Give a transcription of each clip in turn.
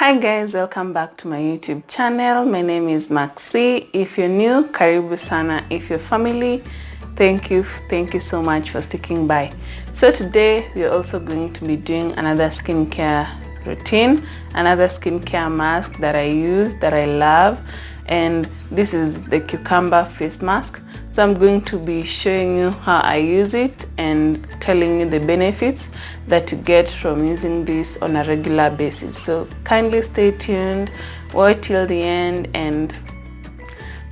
Hi guys, welcome back to my YouTube channel. My name is Maxi. If you're new, karibu sana. If you're family, thank you so much for sticking by. So today we're also going to be doing another skincare routine, another skincare mask that I use, that I love, and this is the cucumber face mask. So I'm going to be showing you how I use it and telling you the benefits that you get from using this on a regular basis. So kindly stay tuned, watch till the end, and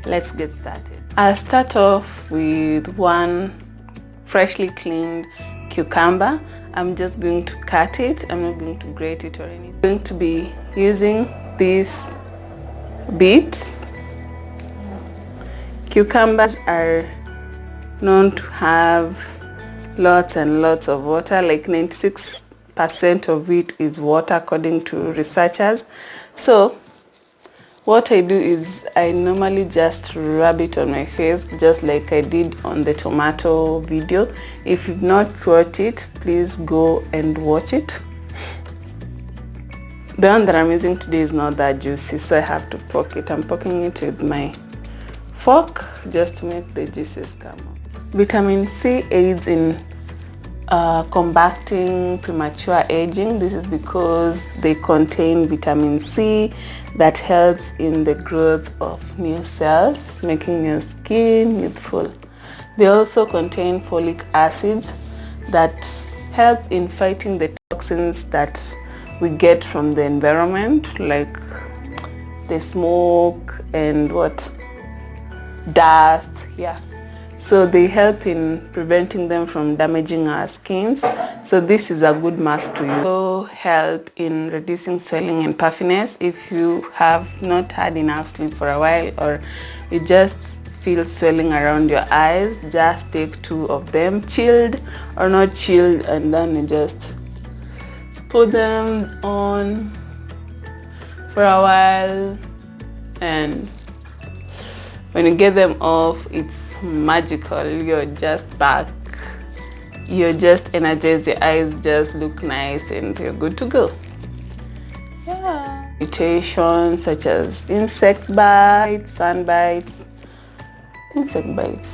let's get started. I'll start off with one freshly cleaned cucumber. I'm just going to cut it. I'm not going to grate it or anything. I'm going to be using these bits. Cucumbers are known to have lots and lots of water, like 96% of it is water according to researchers. So what I do is I normally just rub it on my face, just like I did on the tomato video. If you've not watched it, please go and watch it. The one that I'm using today is not that juicy, so I have to poke it. I'm poking it with my fork just to make the juices come up. Vitamin C aids in combating premature aging. This is because they contain vitamin C that helps in the growth of new cells, making your skin youthful. They also contain folic acids that help in fighting the toxins that we get from the environment, like the smoke and dust. So they help in preventing them from damaging our skins. So this is a good mask to use. Also help in reducing swelling and puffiness. If you have not had enough sleep for a while, or you just feel swelling around your eyes, just take 2 of them, chilled or not chilled, and then you just put them on for a while, and when you get them off, it's magical. You're just back. You're just energized. Your eyes just look nice and you're good to go. Irritations such as insect bites, sunburns, insect bites,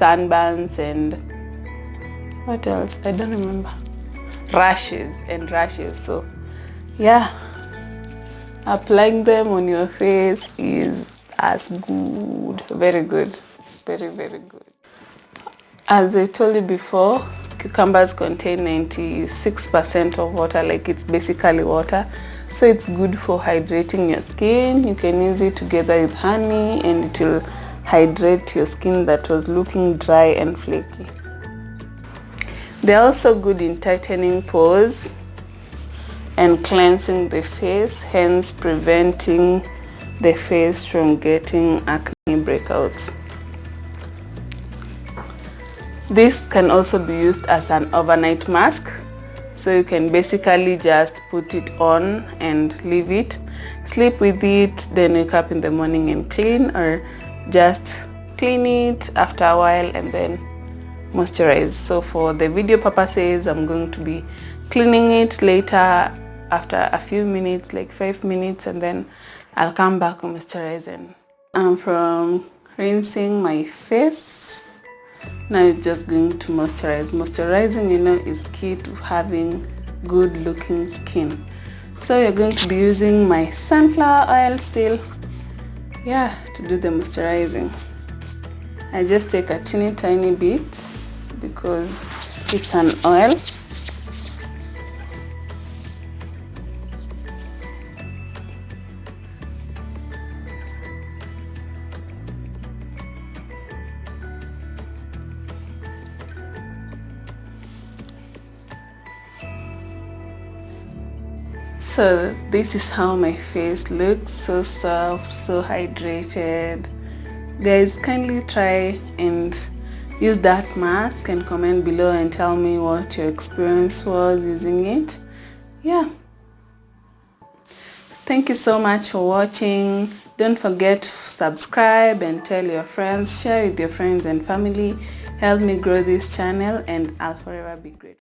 sunburns, and what else? I don't remember. Rashes. So applying them on your face is as good, very good, very good. As I told you before, cucumbers contain 96% of water, like it's basically water. So it's good for hydrating your skin. You can use it together with honey and it will hydrate your skin that was looking dry and flaky. They're also good in tightening pores and cleansing the face, hence preventing the face from getting acne breakouts. This can also be used as an overnight mask, so you can basically just put it on and leave it, sleep with it, then wake up in the morning and clean, or just clean it after a while and then moisturize. So for the video purposes, I'm going to be cleaning it later after a few minutes, like 5 minutes, and then I'll come back and moisturize. And I'm from rinsing my face. Now it's just going to moisturize. Moisturizing, is key to having good looking skin. So you're going to be using my sunflower oil still, to do the moisturizing. I just take a tiny bit because it's an oil. So this is how my face looks, so soft, so hydrated. Guys, kindly try and use that mask and comment below and tell me what your experience was using it. Thank you so much for watching. Don't forget to subscribe and tell your friends, share with your friends and family. help me grow this channel, and I'll forever be grateful.